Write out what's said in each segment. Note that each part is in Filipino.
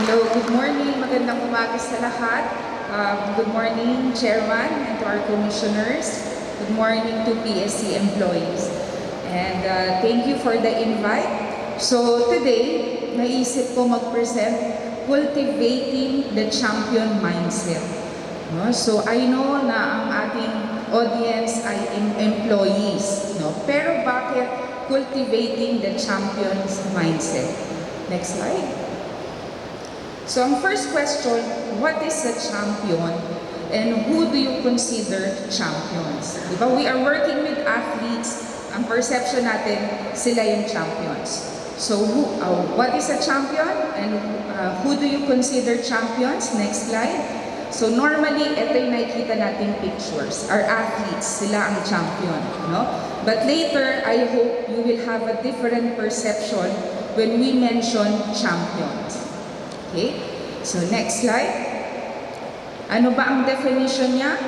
Hello, good morning. Magandang umaga sa lahat. Good morning, Chairman, and to our commissioners. Good morning to PSC employees. And thank you for the invite. So today, naisip ko mag-present cultivating the champion mindset. No? So I know na ang ating audience ay employees. No? Pero bakit cultivating the champion's mindset? Next slide. So ang first question, what is a champion and who do you consider champions? Diba? We are working with athletes, ang perception natin, sila yung champions. So what is a champion and who do you consider champions? Next slide. So normally, ito yung nakikita nating pictures. Our athletes, sila ang champion. No? But later, I hope you will have a different perception when we mention champions. Okay? So next slide. Ano ba ang definition niya?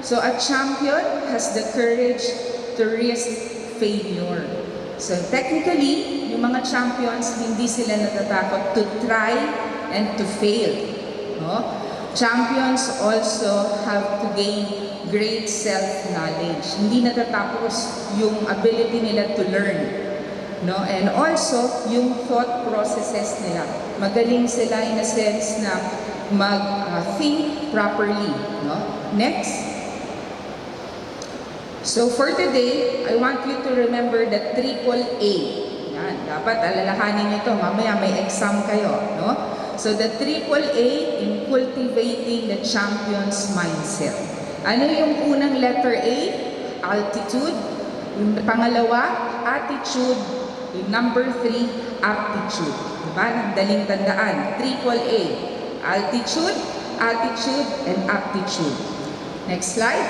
So a champion has the courage to risk failure. So technically, yung mga champions, hindi sila natatakot to try and to fail. No? Champions also have to gain great self-knowledge. Hindi natatapos yung ability nila to learn. No? And also, yung thought processes nila. Magaling sila in a sense na mag-think properly. No? Next. So for today, I want you to remember the triple A. Yan, dapat alalahanin nyo ito. Mamaya may exam kayo. No? So the triple A in cultivating the champion's mindset. Ano yung unang letter A? Altitude. Yung pangalawa, attitude. Yung number 3, aptitude. Diba? Daling tandaan. Triple A. Altitude, attitude, and aptitude. Next slide.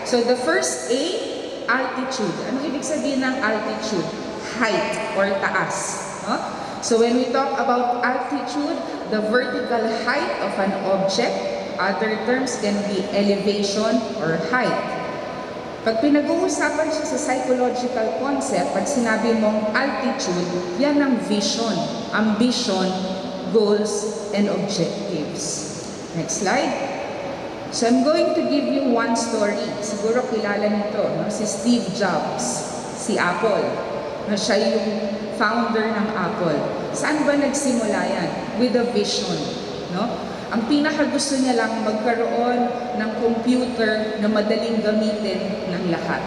So the first A, altitude. Ano ibig sabihin ng altitude? Height or taas. No? So when we talk about altitude, the vertical height of an object, other terms can be elevation or height. Pag pinag-uusapan siya sa psychological concept, pag sinabi mong altitude, yan ang vision, ambition, goals, and objectives. Next slide. So I'm going to give you one story. Siguro kilala nito, no? Si Steve Jobs, si Apple. No? Siya yung founder ng Apple. Saan ba nagsimula yan? With a vision. No? Ang pinakagusto niya lang magkaroon ng computer na madaling gamitin ng lahat.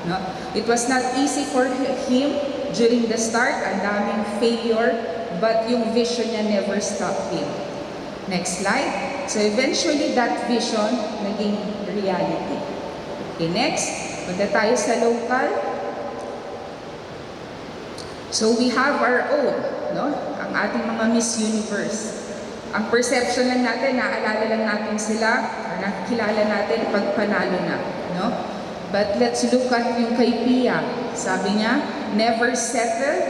No? It was not easy for him during the start, ang daming failure, but yung vision niya never stopped him. Next slide. So eventually that vision naging reality. Okay, next. Punta tayo sa local. So we have our own, no? Ang ating mga Miss Universe. Ang perception lang natin, naalala lang natin sila, or nakikilala natin pag panalo na. No? But let's look at yung kay Pia. Sabi niya, never settle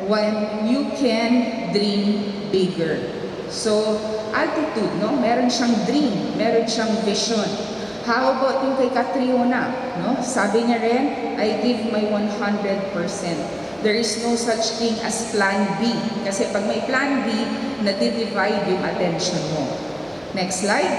when you can dream bigger. So, altitude, no? Meron siyang dream, meron siyang vision. How about yung kay Catriona? No? Sabi niya rin, I give my 100%. There is no such thing as plan B. Kasi pag may plan B, nadi-divide yung attention mo. Next slide.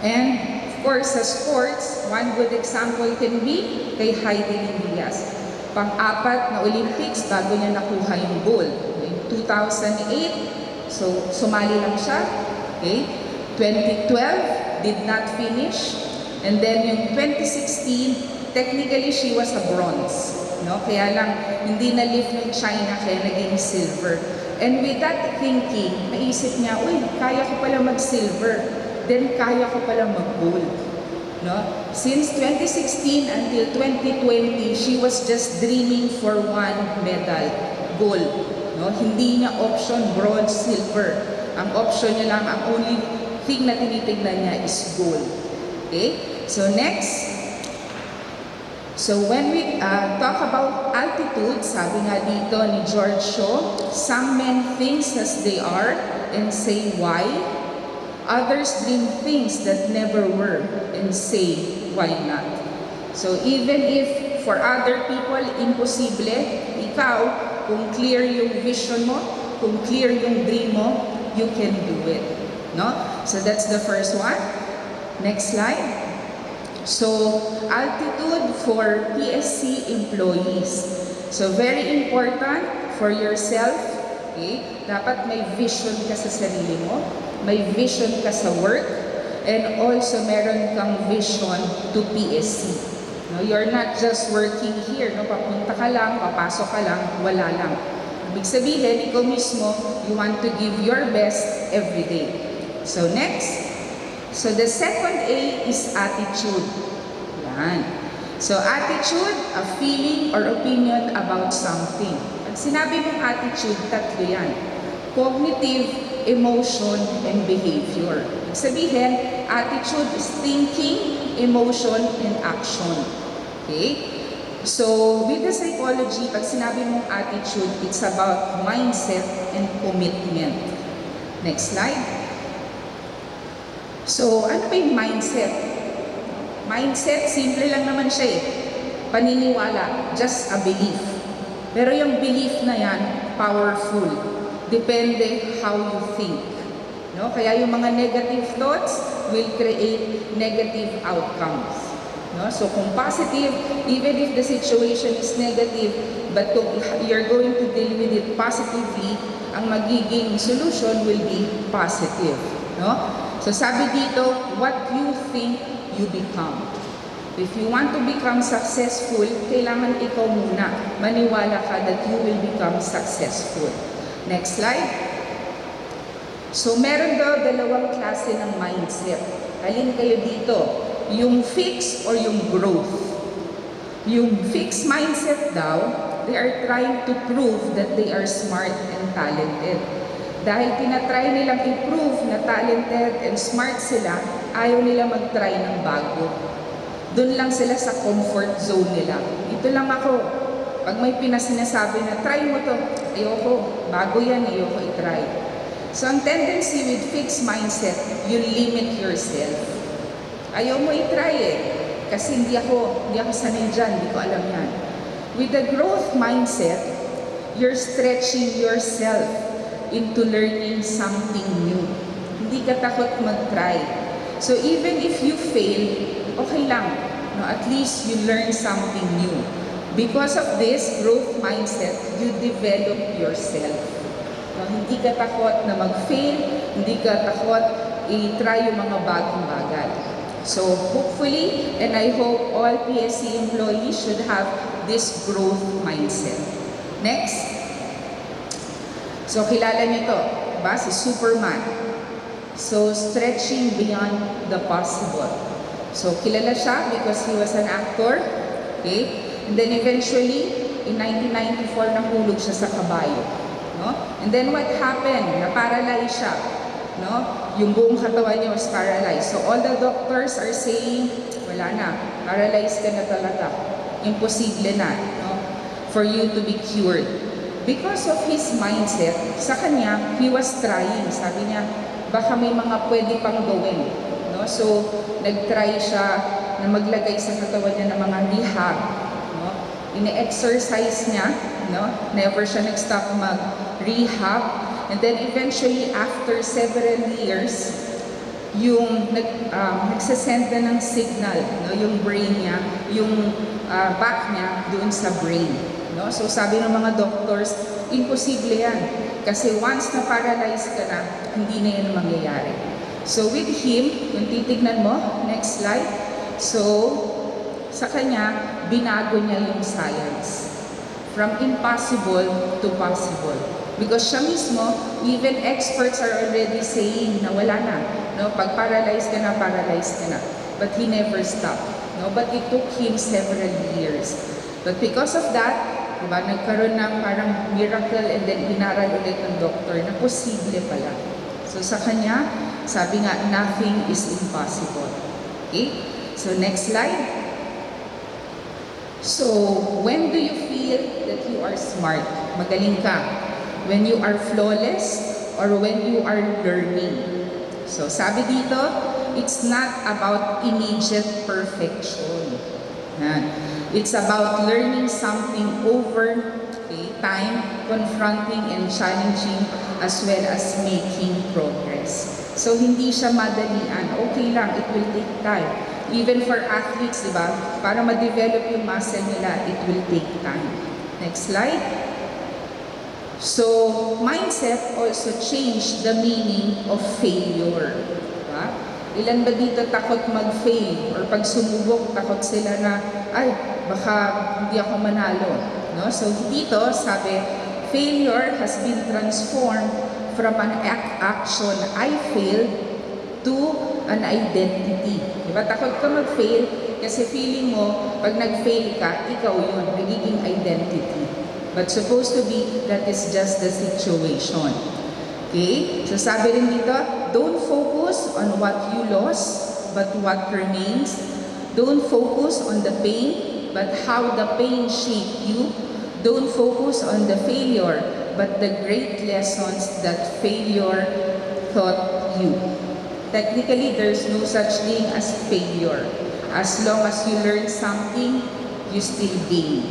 And of course, sa sports, one good example can be kay Heidi Lilias. Pang-apat na Olympics bago niya nakuha yung gold. In 2008, so sumali lang siya. Okay? 2012, did not finish. And then yung 2016, technically she was a bronze. No? Kaya lang, hindi na-lift ng China, kaya naging silver. And with that thinking, naisip niya, uy, kaya ko pala mag-silver. Then, kaya ko pala mag-gold. No? Since 2016 until 2020, she was just dreaming for one medal, gold. No? Hindi niya option, bronze, silver. Ang option niya lang, ang only thing na tinitignan niya is gold. Okay? So, next. So when we talk about altitude, sabi nga dito ni George Shaw, some men things as they are and say why. Others dream things that never were and say why not. So even if for other people imposible, ikaw, kung clear yung vision mo, kung clear yung dream mo, you can do it. No? So that's the first one. Next slide. So, altitude for PSC employees. So, very important for yourself. Okay? Dapat may vision ka sa sarili mo. May vision ka sa work. And also, meron kang vision to PSC. No, you're not just working here. No? Papunta ka lang, papasok ka lang, wala lang. Ibig sabihin, ikaw mismo, you want to give your best every day. So, next. So, the second A is attitude. Yan. So, attitude, a feeling or opinion about something. Pag sinabi mong attitude, tatlo yan. Cognitive, emotion, and behavior. Ibig sabihin, attitude is thinking, emotion, and action. Okay? So, with the psychology, pag sinabi mong attitude, it's about mindset and commitment. Next slide. So, ano ba yung mindset? Mindset, simple lang naman siya eh. Paniniwala, just a belief. Pero yung belief na yan, powerful. Depende how you think. No? Kaya yung mga negative thoughts will create negative outcomes. No? So, kung positive, even if the situation is negative, but you're going to deal with it positively, ang magiging solution will be positive. No? So sabi dito, what you think, you become. If you want to become successful, kailangan ikaw muna maniwala ka that you will become successful. Next slide. So meron daw dalawang klase ng mindset. Alin kayo dito? Yung fixed or yung growth? Yung fixed mindset daw, they are trying to prove that they are smart and talented. Dahil tinatry nilang i-prove na talented and smart sila, ayaw nila mag-try ng bago. Doon lang sila sa comfort zone nila. Ito lang ako. Pag may pinasinasabi na, try mo to, ayoko, bago yan, ayoko i-try. So ang tendency with fixed mindset, you limit yourself. Ayaw mo i-try eh. Kasi hindi ako sanay dyan, hindi ko alam yan. With the growth mindset, you're stretching yourself into learning something new. Hindi ka takot mag-try. So even if you fail, okay lang. No, at least you learn something new. Because of this growth mindset, you develop yourself. No, hindi ka takot na mag-fail, hindi ka takot i-try yung mga bagong bagay. So hopefully, and I hope all PSC employees should have this growth mindset. Next. So, kilala niyo to, diba? Si Superman. So, stretching beyond the possible. So, kilala siya because he was an actor. Okay? And then eventually, in 1994, nahulog siya sa kabayo. No? And then what happened? Na-paralyze siya. No? Yung buong katawan niya was paralyzed. So, all the doctors are saying, wala na. Paralyzed ka na talaga. Imposible na. No? For you to be cured. Because of his mindset, sa kanya, he was trying. Sabi niya, baka may mga pwede pang gawin. No? So, nag-try siya na maglagay sa katawan niya ng mga rehab. No? Ine-exercise niya. No? Never siya nag-stop mag-rehab. And then eventually, after several years, yung nagsasend na ng signal, no? Yung brain niya, yung back niya doon sa brain. No? So sabi ng mga doctors, imposible yan. Kasi once na paralyzed ka na, hindi na yan mangyayari. So with him, kung titignan mo, next slide. So, sa kanya, binago niya yung science. From impossible to possible. Because siya mismo, even experts are already saying na wala na. No? Pag paralyzed ka na, paralyzed ka na. But he never stopped. No? But it took him several years. But because of that, diba, nagkaroon ng parang miracle and then inaral ulit ng doctor na posible pala. So sa kanya, sabi nga, nothing is impossible. Okay? So next slide. So, when do you feel that you are smart? Magaling ka. When you are flawless or when you are learning. So sabi dito, it's not about immediate perfection. Yan. It's about learning something over okay, time confronting and challenging as well as making progress. So hindi siya madalian. Okay lang, it will take time. Even for athletes, di ba? Para ma-develop yung muscle nila, it will take time. Next slide. So, mindset also changed the meaning of failure. Diba? Ilan ba dito takot mag-fail? Or pag sumubok, takot sila na, ay, baka hindi ako manalo. No? So, dito, sabi, failure has been transformed from an action, I failed, to an identity. Diba? Takot ka mag-fail kasi feeling mo, pag nag-fail ka, ikaw yun, nagiging identity. But supposed to be, that is just the situation. Okay? So sabi rin dito, don't focus on what you lost, but what remains. Don't focus on the pain, but how the pain shaped you. Don't focus on the failure, but the great lessons that failure taught you. Technically, there's no such thing as failure. As long as you learn something, you still gain.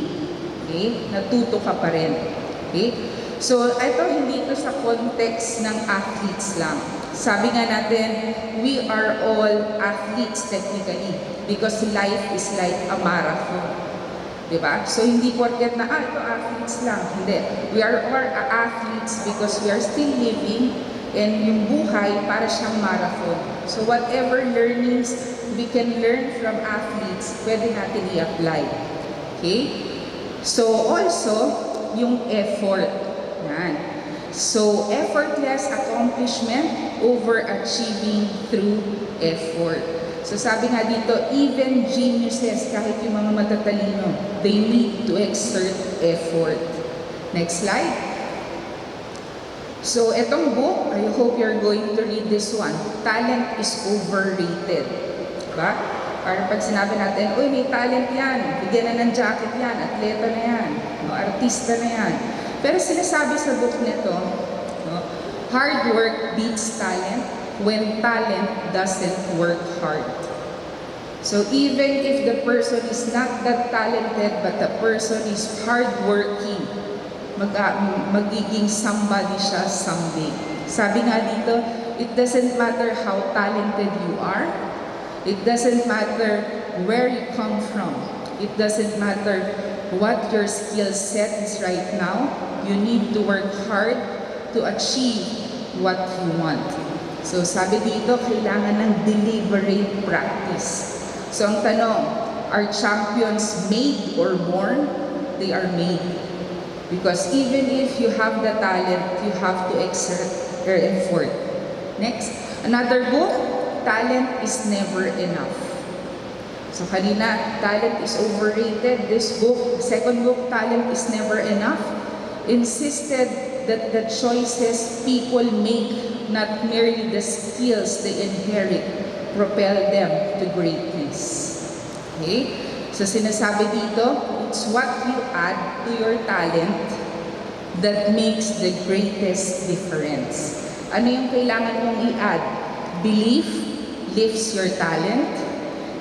Okay? Natuto ka pa rin. Okay? So, ito hindi ito sa context ng athletes lang. Sabi nga natin, we are all athletes technically because life is like a marathon. Diba? So, hindi porket na, ito athletes lang. Hindi. We are all athletes because we are still living and yung buhay para siyang marathon. So, whatever learnings we can learn from athletes, pwede natin i-apply. Okay? So, also, yung effort. Yan. So, effortless accomplishment over achieving through effort. So, sabi nga dito, even geniuses, kahit yung mga matatalino, they need to exert effort. Next slide. So, etong book, I hope you're going to read this one. Talent is overrated. Diba? Para pag sinabi natin, uy, may talent yan, bigyan na ng jacket yan, atleta na yan, no, artista na yan. Pero sinasabi sa book nito, no, hard work beats talent when talent doesn't work hard. So even if the person is not that talented, but the person is hardworking, magiging somebody siya someday. Sabi nga dito, it doesn't matter how talented you are, it doesn't matter where you come from. It doesn't matter what your skill set is right now. You need to work hard to achieve what you want. So sabi dito, kailangan ng deliberate practice. So ang tanong, are champions made or born? They are made. Because even if you have the talent, you have to exert your effort. Next, another book, talent is never enough. So kanina, talent is overrated. This book, second book, talent is never enough, insisted that the choices people make, not merely the skills they inherit, propel them to greatness. Okay? So sinasabi dito, it's what you add to your talent that makes the greatest difference. Ano yung kailangan mong i-add? Belief lifts your talent.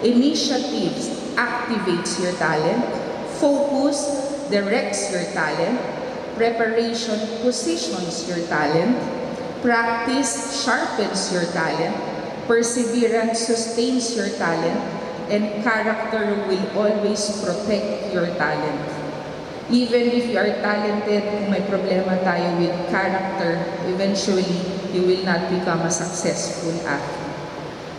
Initiatives activates your talent. Focus directs your talent. Preparation positions your talent. Practice sharpens your talent. Perseverance sustains your talent. And character will always protect your talent. Even if you are talented, kung may problema tayo with character, eventually, you will not become a successful athlete.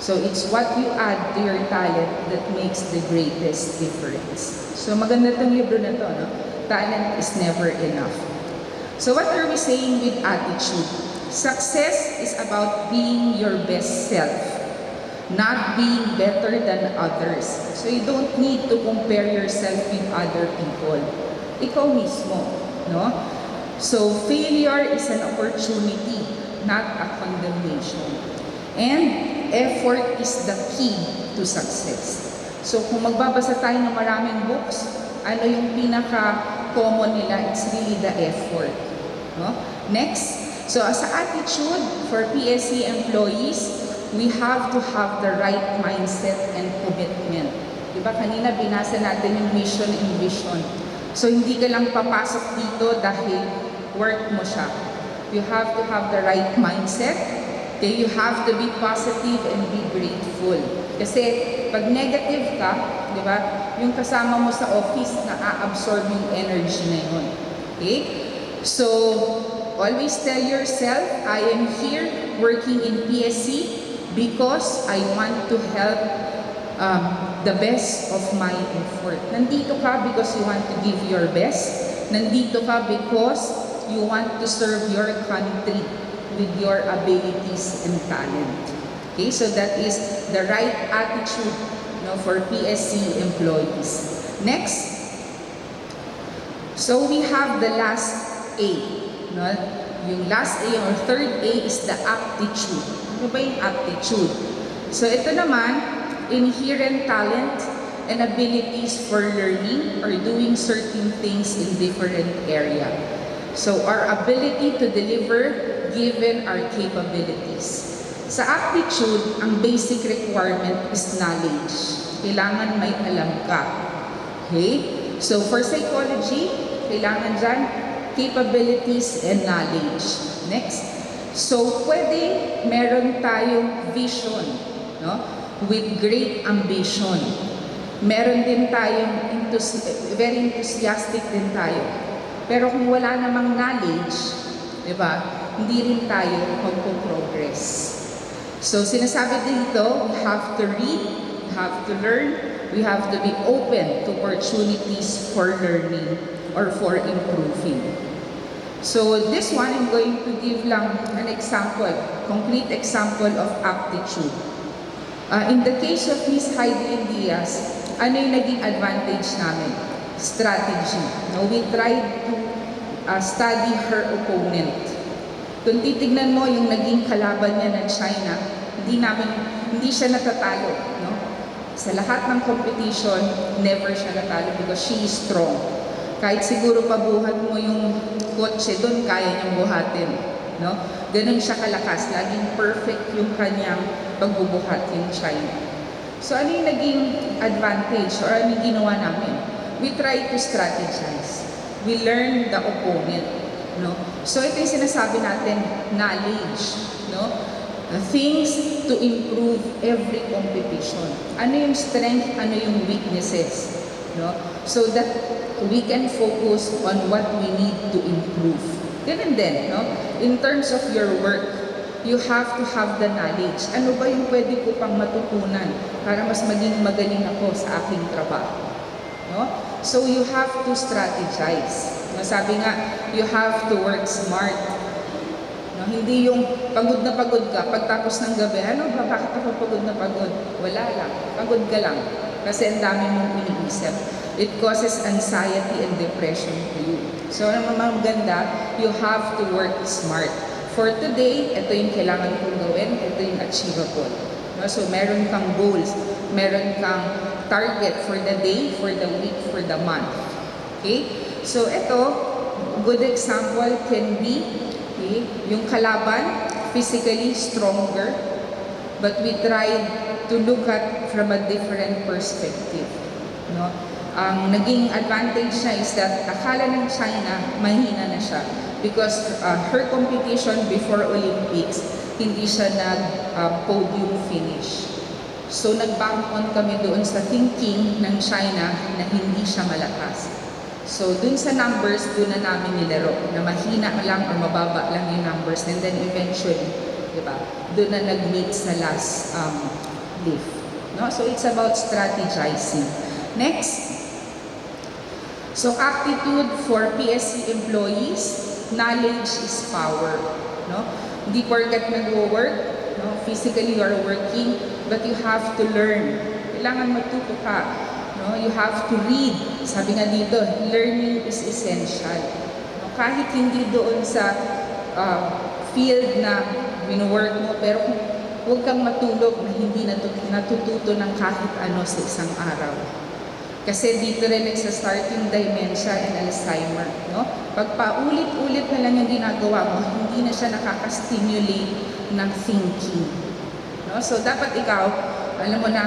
So it's what you add to your talent that makes the greatest difference. So maganda itong libro na to, no? Talent is never enough. So what are we saying with attitude? Success is about being your best self, not being better than others. So you don't need to compare yourself with other people. Ikaw mismo, no? So failure is an opportunity, not a condemnation. And effort is the key to success. So kung magbabasa tayo ng maraming books, ano yung pinaka-common nila? It's really the effort. No? Next, so as an attitude for PSC employees, we have to have the right mindset and commitment. Diba kanina binasa natin yung mission and vision. So hindi ka lang papasok dito dahil work mo siya. You have to have the right mindset. Okay? You have to be positive and be grateful. Kasi pag negative ka, di ba, yung kasama mo sa office na-absorb yung energy na yun. Okay? So, always tell yourself, I am here working in PSC because I want to help the best of my effort. Nandito ka because you want to give your best. Nandito ka because you want to serve your country with your abilities and talent. Okay, so that is the right attitude, for PSC employees. Next, so we have the last A. No? Yung last A or third A is the aptitude. Ano ba yung aptitude? So ito naman, inherent talent and abilities for learning or doing certain things in different area. So our ability to deliver given our capabilities. Sa aptitude, ang basic requirement is knowledge. Kailangan may alam ka. Okay? So for psychology, kailangan dyan capabilities and knowledge. Next. So pwede meron tayong vision, no? With great ambition. Meron din tayong very enthusiastic din tayo. Pero kung wala namang knowledge, di ba, hindi rin tayo magpo-progress. So sinasabi dito, we have to read, we have to learn, we have to be open to opportunities for learning or for improving. So this one, I'm going to give lang an example, concrete example of aptitude. In the case of Miss Heidi Diaz, ano yung naging advantage namin? Strategy. No, we tried to study her opponent. Kung titignan mo yung naging kalaban niya ng China, hindi siya natatalo. No? Sa lahat ng competition, never siya natalo because she is strong. Kahit siguro pabuhat mo yung kotse doon, kaya niyang buhatin. No? Ganun siya kalakas. Laging perfect yung kanyang pagbubuhat yung China. So ano yung naging advantage or ano yung ginawa namin? We try to strategize. We learn the opponent. No? So ito yung sinasabi natin, knowledge. No? Things to improve every competition. Ano yung strength, ano yung weaknesses. No? So that we can focus on what we need to improve. Ganun din, no? In terms of your work, you have to have the knowledge. Ano ba yung pwede ko pang matutunan para mas maging magaling ako sa aking trabaho? No? So you have to strategize. No? Sabi nga, you have to work smart. No? Hindi yung pagod na pagod ka, pagtapos ng gabi, ano ba, bakit ako pagod na pagod? Wala lang, pagod ka lang. Kasi ang dami mong iniisip. It causes anxiety and depression to you. So, ang maganda, you have to work smart. For today, ito yung kailangan kong gawin, ito yung achievable. No? So, meron kang goals, meron kang target for the day, for the week, for the month. Okay? So, ito, good example can be, okay, yung kalaban, physically stronger, but we tried to look at from a different perspective. No? Ang naging advantage niya is that akala ng China, mahina na siya. Because her competition before Olympics, hindi siya nag-podium finish. So nag-bank on kami doon sa thinking ng China na hindi siya malakas. So dun sa numbers, doon na namin nilaro, na mahina lang or mababa lang yung numbers. And then eventually, diba, doon na nag-meet sa last lift. No? So it's about strategizing. Next. So aptitude for PSC employees, knowledge is power. No? Hindi porket nag-work, no? Physically you are working, but you have to learn. Kailangan matuto ka. No? You have to read. Sabi nga dito, learning is essential. No? Kahit hindi doon sa field na wino-work mo, pero huwag kang matulog na hindi natututo ng kahit ano sa isang araw. Kasi dito rin nagsa-start yung dementia and Alzheimer. No? Pag paulit-ulit na lang yung ginagawa mo, hindi na siya nakaka-stimulate ng thinking. No? So dapat ikaw, alam mo na,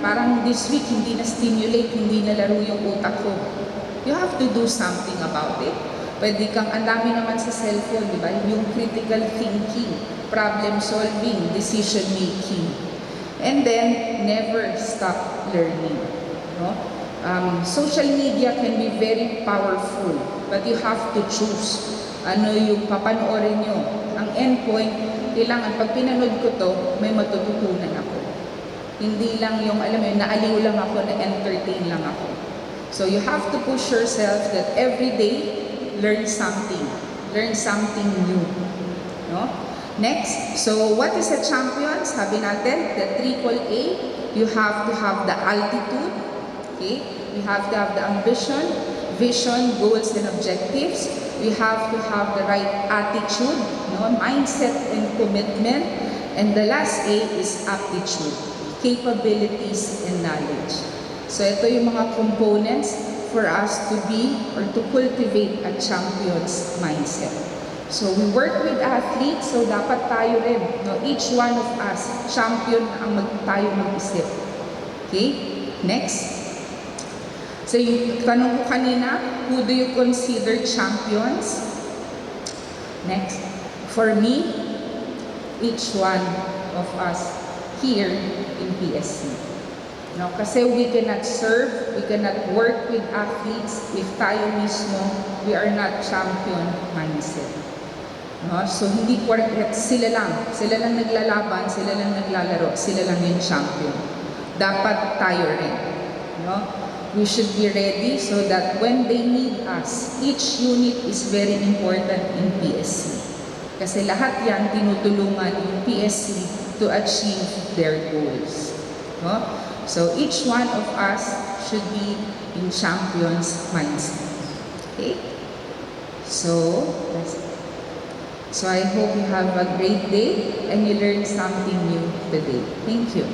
parang this week hindi na-stimulate, hindi na laro yung utak ko. you have to do something about it. Pwede kang, ang dami naman sa cellphone, di ba? Yung critical thinking, problem solving, decision making. And then, never stop learning. No? Social media can be very powerful, but you have to choose ano yung papanoorin nyo. Ang endpoint, kailangan pag pinanood ko to, may matututunan ako. Hindi lang yung, alam mo yun, naaliw lang ako, na-entertain lang ako. So you have to push yourself that every day, learn something new. No? Next, so what is a champion? Sabi natin, the AAA, you have to have the altitude, okay? You have to have the ambition, vision, goals, and objectives. We have to have the right attitude, no? Mindset and commitment. And the last A is aptitude, capabilities and knowledge. So ito yung mga components for us to be or to cultivate a champion's mindset. So we work with athletes, so dapat tayo rin, no? Each one of us, champion ang tayo mag-isip. Okay? Next. So yung tanong ko kanina, who do you consider champions? Next. For me, each one of us here in PSC. No, kasi we cannot serve, we cannot work with athletes if tayo mismo, we are not champion mindset. No? So hindi porket sila lang naglalaban, sila lang naglalaro, sila lang yung champion. Dapat tayo rin. No? We should be ready so that when they need us, each unit is very important in PSC. Kasi lahat yan tinutulungan yung PSC to achieve their goals. No? So each one of us should be in champion's mindset. Okay? So I hope you have a great day and you learn something new today. Thank you.